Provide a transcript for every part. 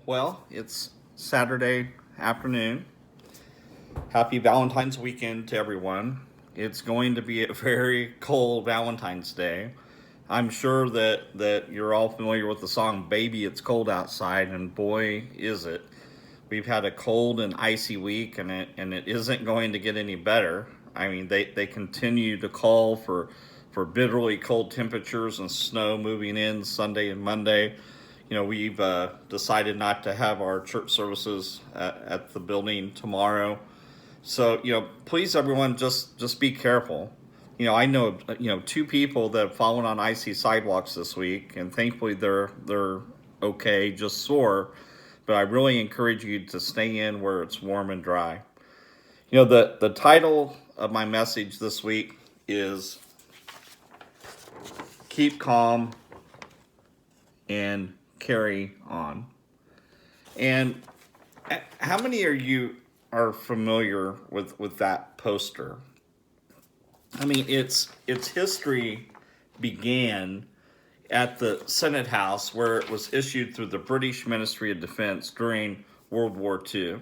Well, it's Saturday afternoon. Happy Valentine's weekend to everyone. It's going to be a very cold Valentine's Day. I'm sure that you're all familiar with the song Baby It's Cold Outside, and boy is it. We've had a cold and icy week, and it isn't going to get any better. I mean, they continue to call for bitterly cold temperatures and snow moving in Sunday and Monday. We've decided not to have our church services at the building tomorrow. So, please, everyone, just be careful. I know, two people that have fallen on icy sidewalks this week, and thankfully they're okay, just sore. But I really encourage you to stay in where it's warm and dry. The title of my message this week is Keep Calm and Carry On. And how many of you are familiar with that poster? I mean, its history began at the Senate House, where it was issued through the British Ministry of Defense during World War II.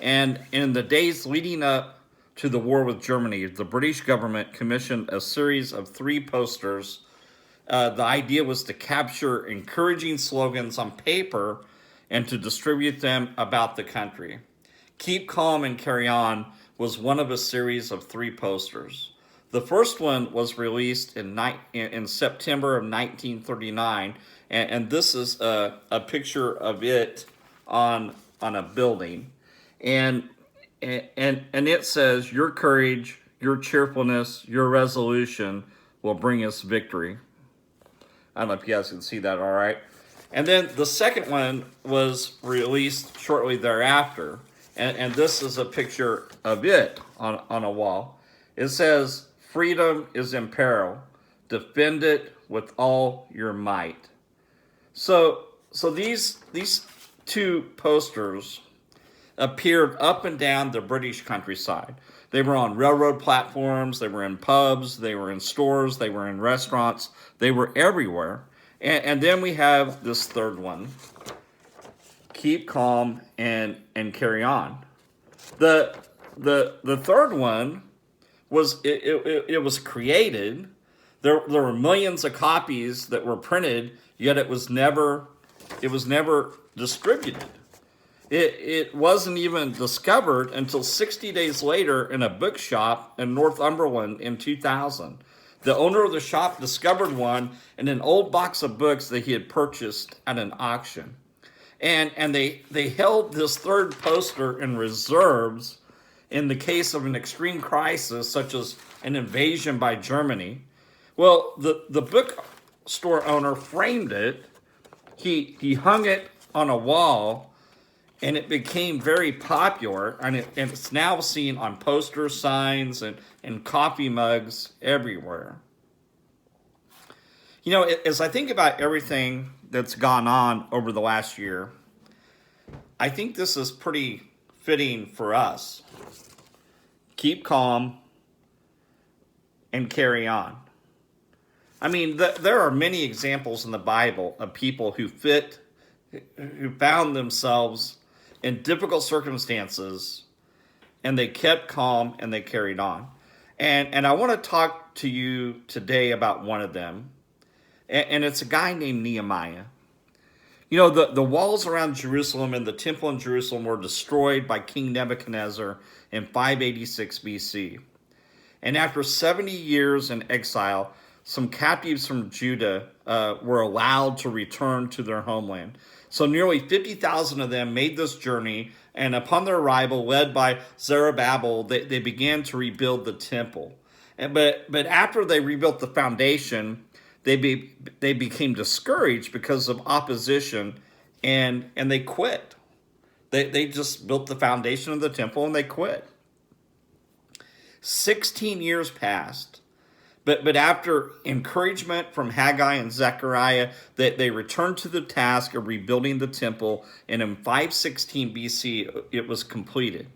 And in the days leading up to the war with Germany, the British government commissioned a series of 3 posters. The idea was to capture encouraging slogans on paper and to distribute them about the country. Keep Calm and Carry On was one of a series of 3 posters. The first one was released in September of 1939, and this is a picture of it on a building. And it says, "Your courage, your cheerfulness, your resolution will bring us victory." I don't know if you guys can see that all right. And then the second one was released shortly thereafter. And this is a picture of it on a wall. It says, "Freedom is in peril. Defend it with all your might." So these 2 posters appeared up and down the British countryside. They were on railroad platforms, they were in pubs, they were in stores, they were in restaurants, they were everywhere. And then we have this third one, Keep Calm and Carry On. The third one was it was created. There were millions of copies that were printed, yet it was never distributed. It wasn't even discovered until 60 days later in a bookshop in Northumberland in 2000. The owner of the shop discovered one in an old box of books that he had purchased at an auction. And they held this third poster in reserves in the case of an extreme crisis, such as an invasion by Germany. Well, the bookstore owner framed it. He hung it on a wall, and it became very popular, and it's now seen on poster signs and coffee mugs everywhere. As I think about everything that's gone on over the last year, I think this is pretty fitting for us. Keep calm and carry on. I mean, there are many examples in the Bible of people who found themselves in difficult circumstances, and they kept calm and they carried on. And I want to talk to you today about one of them, and it's a guy named Nehemiah. The walls around Jerusalem and the temple in Jerusalem were destroyed by King Nebuchadnezzar in 586 BC. And after 70 years in exile, some captives from Judah were allowed to return to their homeland. So nearly 50,000 of them made this journey, and upon their arrival, led by Zerubbabel, they began to rebuild the temple. But after they rebuilt the foundation, they became discouraged because of opposition, and they quit. They just built the foundation of the temple and they quit. 16 years passed. But after encouragement from Haggai and Zechariah, they returned to the task of rebuilding the temple, and in 516 BC, it was completed.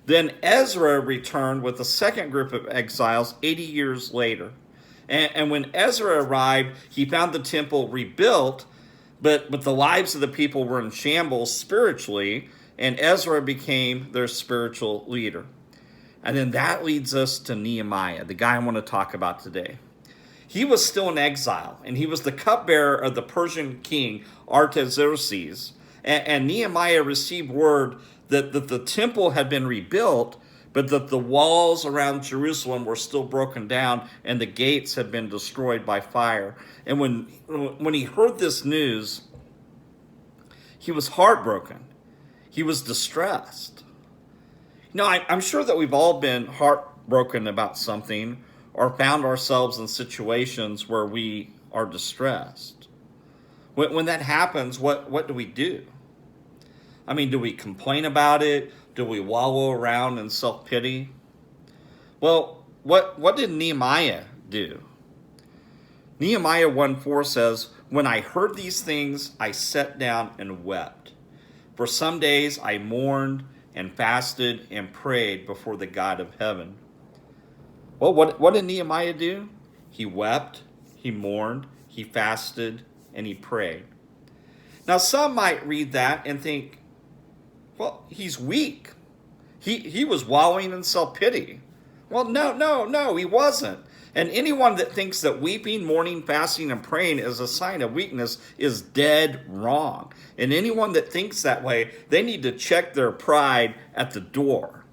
Then Ezra returned with a second group of exiles 80 years later. And when Ezra arrived, he found the temple rebuilt, But the lives of the people were in shambles spiritually, and Ezra became their spiritual leader. And then that leads us to Nehemiah, the guy I want to talk about today. He was still in exile, and he was the cupbearer of the Persian king Artaxerxes. And Nehemiah received word that the temple had been rebuilt, but that the walls around Jerusalem were still broken down and the gates had been destroyed by fire. And when he heard this news, he was heartbroken. He was distressed. I'm sure that we've all been heartbroken about something or found ourselves in situations where we are distressed. When that happens, what do we do? I mean, do we complain about it? Do we wallow around in self-pity? Well, what did Nehemiah do? Nehemiah 1:4 says, "When I heard these things, I sat down and wept. For some days I mourned and fasted and prayed before the God of heaven." Well, what did Nehemiah do? He wept, he mourned, he fasted, and he prayed. Now, some might read that and think, well, he's weak. He was wallowing in self-pity. Well, no, he wasn't. And anyone that thinks that weeping, mourning, fasting, and praying is a sign of weakness is dead wrong. And anyone that thinks that way, they need to check their pride at the door.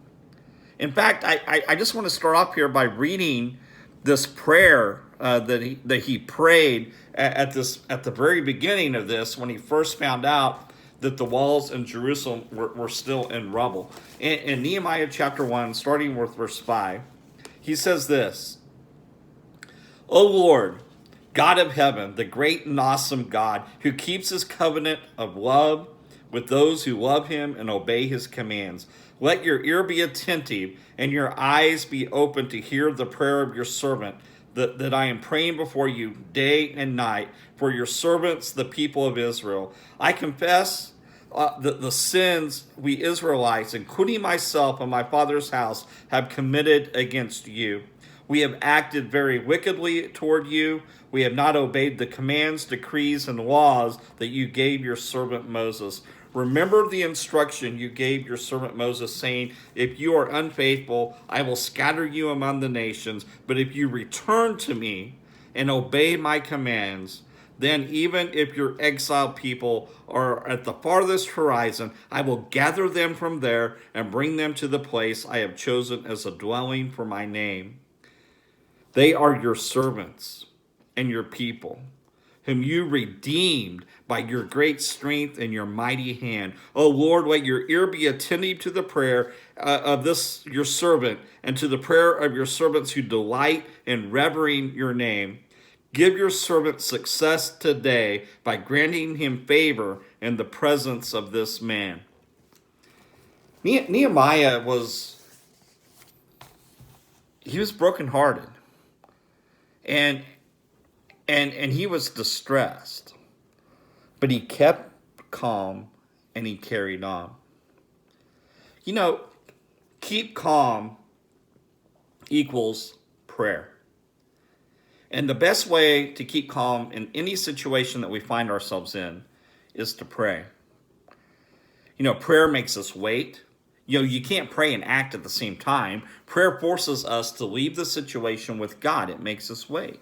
In fact, I just want to start off here by reading this prayer that he prayed at the very beginning of this, when he first found out that the walls in Jerusalem were still in rubble. In Nehemiah chapter 1, starting with verse 5, he says this: "O Lord, God of heaven, the great and awesome God, who keeps his covenant of love with those who love him and obey his commands, let your ear be attentive and your eyes be open to hear the prayer of your servant, that I am praying before you day and night for your servants, the people of Israel. I confess the sins we Israelites, including myself and my father's house, have committed against you. We have acted very wickedly toward you. We have not obeyed the commands, decrees, and laws that you gave your servant Moses. Remember the instruction you gave your servant Moses, saying, if you are unfaithful, I will scatter you among the nations. But if you return to me and obey my commands, then even if your exiled people are at the farthest horizon, I will gather them from there and bring them to the place I have chosen as a dwelling for my name. They are your servants and your people, whom you redeemed by your great strength and your mighty hand. O Lord, let your ear be attentive to the prayer of this your servant, and to the prayer of your servants who delight in revering your name. Give your servant success today by granting him favor in the presence of this man." Nehemiah was brokenhearted, and he was distressed, but he kept calm and he carried on. Keep calm equals prayer. And the best way to keep calm in any situation that we find ourselves in is to pray. Prayer makes us wait. You can't pray and act at the same time. Prayer forces us to leave the situation with God. It makes us wait.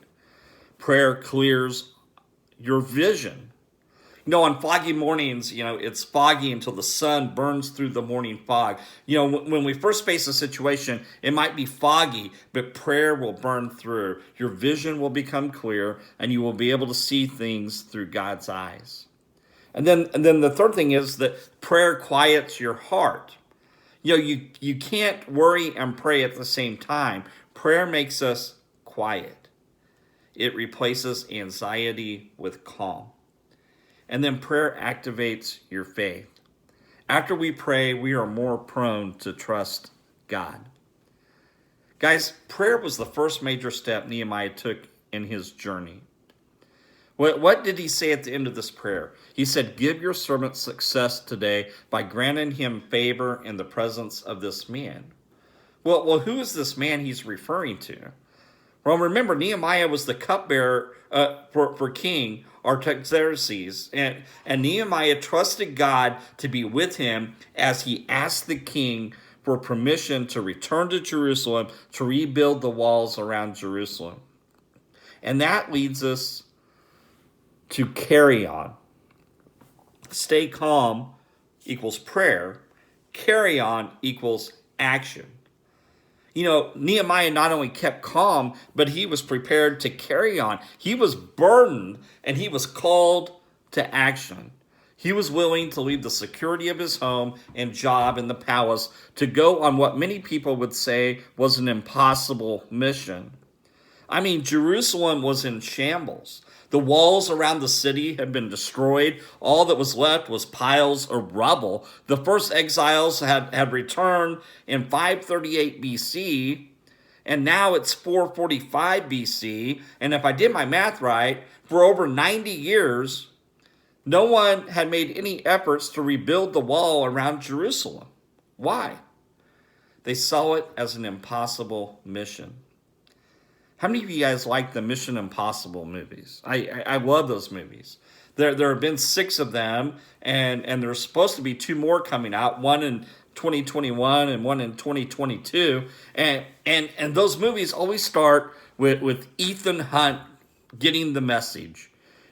Prayer clears your vision. On foggy mornings, it's foggy until the sun burns through the morning fog. When we first face a situation, it might be foggy, but prayer will burn through. Your vision will become clear, and you will be able to see things through God's eyes. And then the third thing is that prayer quiets your heart. You can't worry and pray at the same time. Prayer makes us quiet. It replaces anxiety with calm. And then prayer activates your faith. After we pray, we are more prone to trust God. Guys, prayer was the first major step Nehemiah took in his journey. What did he say at the end of this prayer? He said, give your servant success today by granting him favor in the presence of this man. Well, who is this man he's referring to? Well, remember, Nehemiah was the cupbearer for King Artaxerxes, and Nehemiah trusted God to be with him as he asked the king for permission to return to Jerusalem to rebuild the walls around Jerusalem. And that leads us to carry on. Stay calm equals prayer. Carry on equals action. You know, Nehemiah not only kept calm, but he was prepared to carry on. He was burdened and he was called to action. He was willing to leave the security of his home and job in the palace to go on what many people would say was an impossible mission. I mean, Jerusalem was in shambles. The walls around the city had been destroyed. All that was left was piles of rubble. The first exiles had returned in 538 BC, and now it's 445 BC. And if I did my math right, for over 90 years, no one had made any efforts to rebuild the wall around Jerusalem. Why? They saw it as an impossible mission. How many of you guys like the Mission Impossible movies? I love those movies. There have been 6 of them, and there's supposed to be 2 more coming out, one in 2021 and one in 2022. And those movies always start with Ethan Hunt getting the message.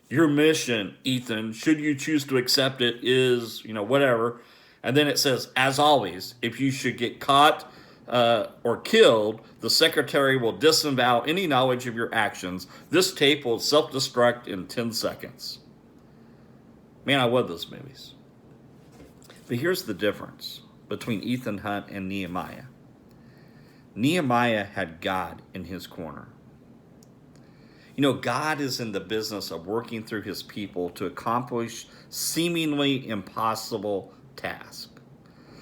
Your mission, Ethan, should you choose to accept it, is, whatever. And then it says, as always, if you should get caught or killed, the secretary will disavow any knowledge of your actions. This tape will self-destruct in 10 seconds. Man, I love those movies. But here's the difference between Ethan Hunt and Nehemiah. Nehemiah had God in his corner. God is in the business of working through his people to accomplish seemingly impossible tasks.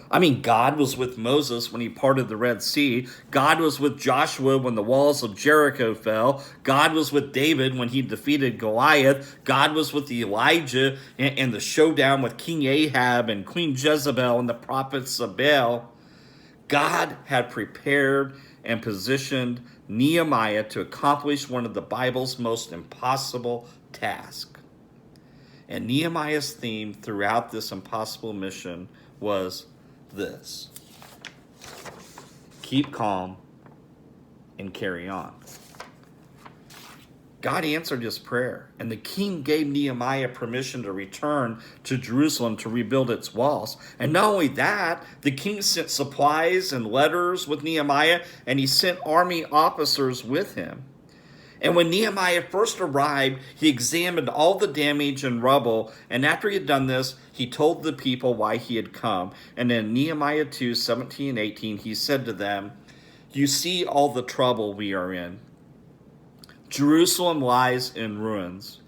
I mean, God was with Moses when he parted the Red Sea. God was with Joshua when the walls of Jericho fell. God was with David when he defeated Goliath. God was with Elijah in the showdown with King Ahab and Queen Jezebel and the prophets of Baal. God had prepared and positioned Nehemiah to accomplish one of the Bible's most impossible tasks. And Nehemiah's theme throughout this impossible mission was this: keep calm and carry on. God answered his prayer, and the king gave Nehemiah permission to return to Jerusalem to rebuild its walls. And not only that, the king sent supplies and letters with Nehemiah, and he sent army officers with him. And when Nehemiah first arrived, he examined all the damage and rubble, and after he had done this, he told the people why he had come. And in Nehemiah 2:17 and 18, he said to them, "You see all the trouble we are in. Jerusalem lies in ruins,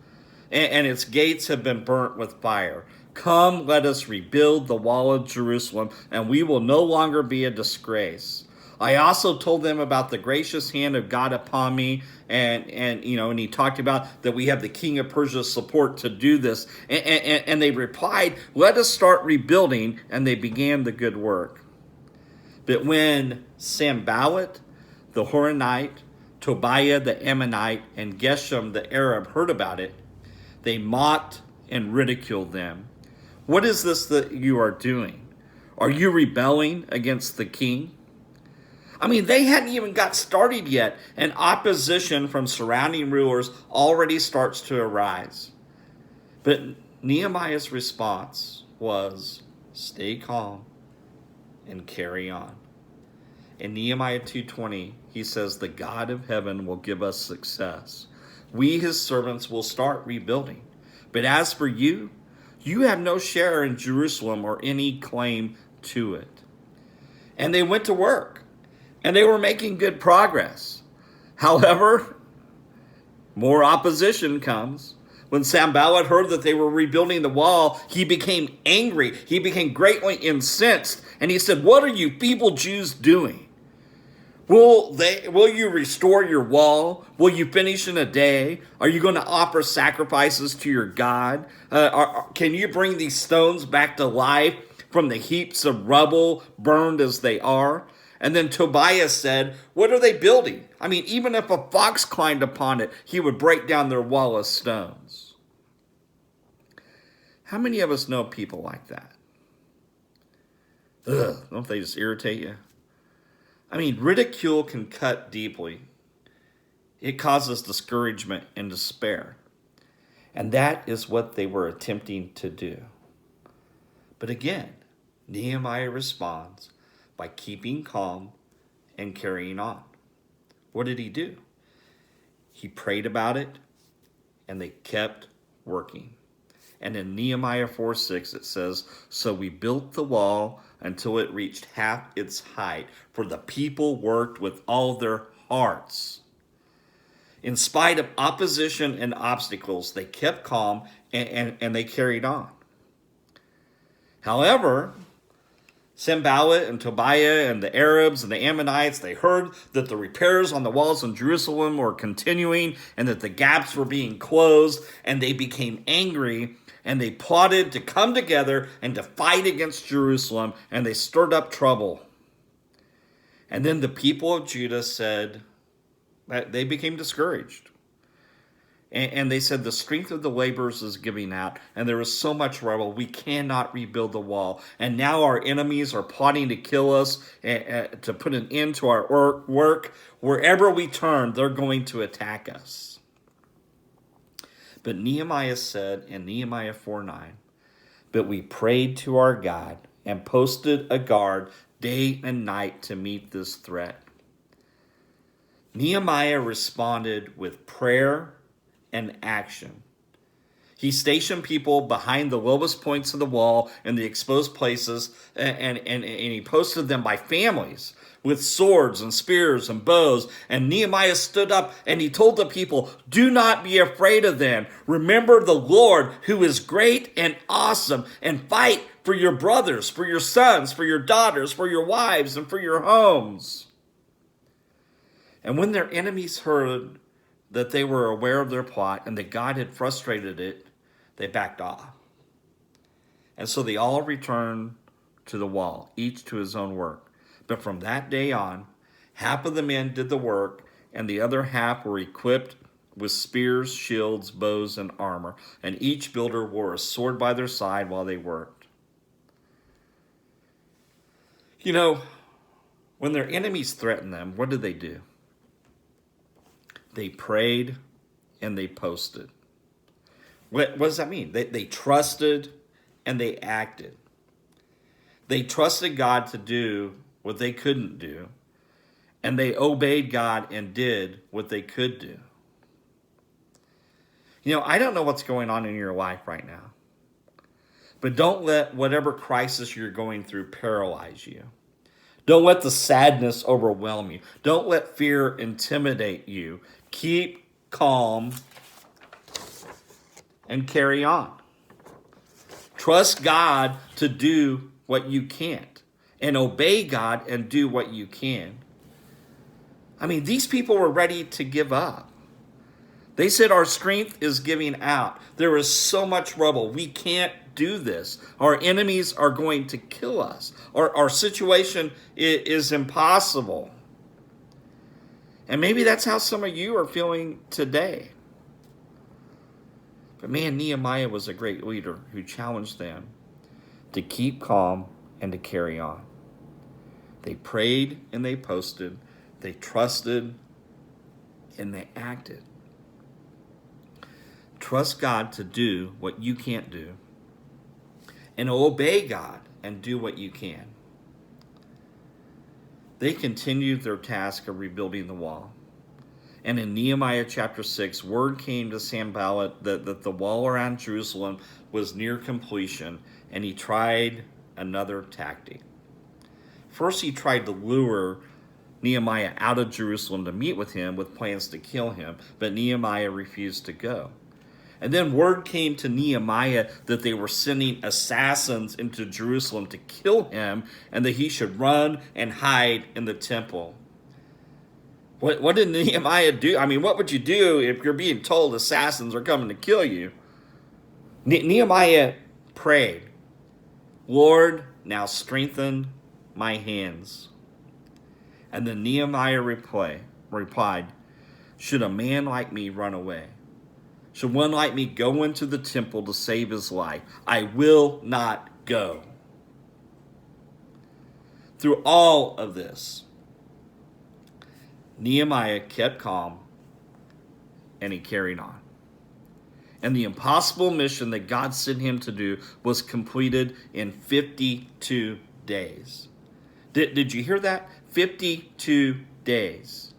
and its gates have been burnt with fire. Come, let us rebuild the wall of Jerusalem, and we will no longer be a disgrace." I also told them about the gracious hand of God upon me, and he talked about that we have the king of Persia's support to do this. And they replied, "Let us start rebuilding," and they began the good work. But when Sanballat the Horonite, Tobiah the Ammonite, and Geshem the Arab heard about it, they mocked and ridiculed them. "What is this that you are doing? Are you rebelling against the king?" I mean, they hadn't even got started yet, and opposition from surrounding rulers already starts to arise. But Nehemiah's response was, stay calm and carry on. In Nehemiah 2:20, he says, "The God of heaven will give us success. We, his servants, will start rebuilding. But as for you, you have no share in Jerusalem or any claim to it." And they went to work, and they were making good progress. However, more opposition comes. When Sanballat heard that they were rebuilding the wall, he became angry. He became greatly incensed, and he said, "What are you feeble Jews doing? Will you restore your wall? Will you finish in a day? Are you going to offer sacrifices to your God? Can you bring these stones back to life from the heaps of rubble, burned as they are?" And then Tobiah said, "What are they building? I mean, even if a fox climbed upon it, he would break down their wall of stones. How many of us know people like that? Ugh, don't they just irritate you? I mean, ridicule can cut deeply. It causes discouragement and despair. And that is what they were attempting to do. But again, Nehemiah responds by keeping calm and carrying on. What did he do? He prayed about it, and they kept working. And in Nehemiah 4:6 it says, "So we built the wall until it reached half its height, for the people worked with all their hearts." In spite of opposition and obstacles, they kept calm and they carried on. However, Sanballat and Tobiah and the Arabs and the Ammonites, they heard that the repairs on the walls in Jerusalem were continuing and that the gaps were being closed, and they became angry and they plotted to come together and to fight against Jerusalem, and they stirred up trouble. And then the people of Judah said that they became discouraged. And they said the strength of the laborers is giving out, and there is so much rubble, we cannot rebuild the wall. And now our enemies are plotting to kill us, to put an end to our work. Wherever we turn, they're going to attack us. But Nehemiah said in Nehemiah 4:9, "But we prayed to our God and posted a guard day and night to meet this threat." Nehemiah responded with prayer and action. He stationed people behind the lowest points of the wall and the exposed places, and he posted them by families with swords and spears and bows. And Nehemiah stood up and he told the people, "Do not be afraid of them. Remember the Lord, who is great and awesome, and fight for your brothers, for your sons, for your daughters, for your wives, and for your homes." And when their enemies heard that they were aware of their plot and that God had frustrated it, they backed off. And so they all returned to the wall, each to his own work. But from that day on, half of the men did the work, and the other half were equipped with spears, shields, bows, and armor. And each builder wore a sword by their side while they worked. You know, when their enemies threatened them, what did they do? They prayed and they posted. What does that mean? They trusted and they acted. They trusted God to do what they couldn't do, and they obeyed God and did what they could do. You know, I don't know what's going on in your life right now, but don't let whatever crisis you're going through paralyze you. Don't let the sadness overwhelm you. Don't let fear intimidate you. Keep calm and carry on. Trust God to do what you can't, and obey God and do what you can. I mean, these people were ready to give up. They said, "Our strength is giving out. There is so much rubble. We can't do this. Our enemies are going to kill us. Our situation is impossible." And maybe that's how some of you are feeling today. But man, Nehemiah was a great leader who challenged them to keep calm and to carry on. They prayed and they posted. They trusted and they acted. Trust God to do what you can't do, and obey God and do what you can. They continued their task of rebuilding the wall. And in Nehemiah chapter 6, word came to Sanballat that the wall around Jerusalem was near completion, and he tried another tactic. First, he tried to lure Nehemiah out of Jerusalem to meet with him with plans to kill him, but Nehemiah refused to go. And then word came to Nehemiah that they were sending assassins into Jerusalem to kill him, and that he should run and hide in the temple. What did Nehemiah do? I mean, what would you do if you're being told assassins are coming to kill you? Nehemiah prayed, "Lord, now strengthen my hands." And then Nehemiah replied, replied, should a man like me run away? Should one like me go into the temple to save his life? I will not go. Through all of this, Nehemiah kept calm and he carried on. And the impossible mission that God sent him to do was completed in 52 days. Did you hear that? 52 days.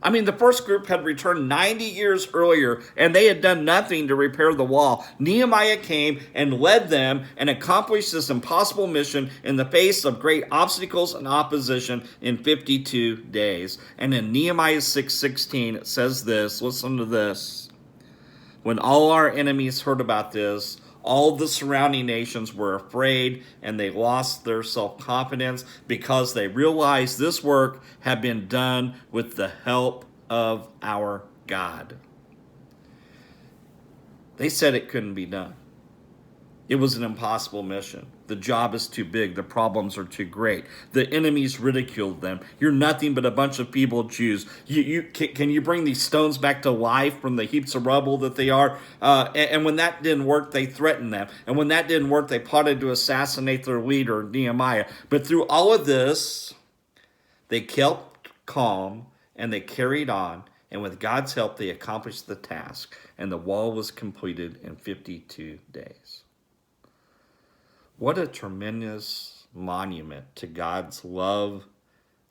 I mean, the first group had returned 90 years earlier, and they had done nothing to repair the wall. Nehemiah came and led them and accomplished this impossible mission in the face of great obstacles and opposition in 52 days. And in Nehemiah 6:16, it says this. Listen to this. When all our enemies heard about this, all the surrounding nations were afraid and they lost their self-confidence because they realized this work had been done with the help of our God. They said it couldn't be done. It was an impossible mission. The job is too big. The problems are too great. The enemies ridiculed them. You're nothing but a bunch of feeble Jews. Can you bring these stones back to life from the heaps of rubble that they are? And when that didn't work, they threatened them. And when that didn't work, they plotted to assassinate their leader, Nehemiah. But through all of this, they kept calm and they carried on. And with God's help, they accomplished the task. And the wall was completed in 52 days. What a tremendous monument to God's love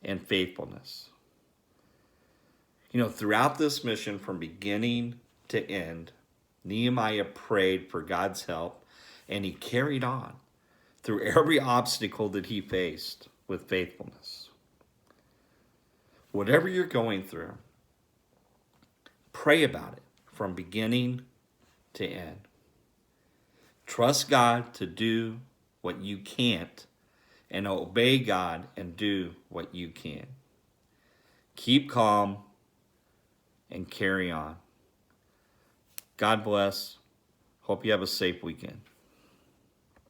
and faithfulness. You know, throughout this mission from beginning to end, Nehemiah prayed for God's help, and he carried on through every obstacle that he faced with faithfulness. Whatever you're going through, pray about it from beginning to end. Trust God to do what you can't, and obey God and do what you can. Keep calm and carry on. God bless. Hope you have a safe weekend.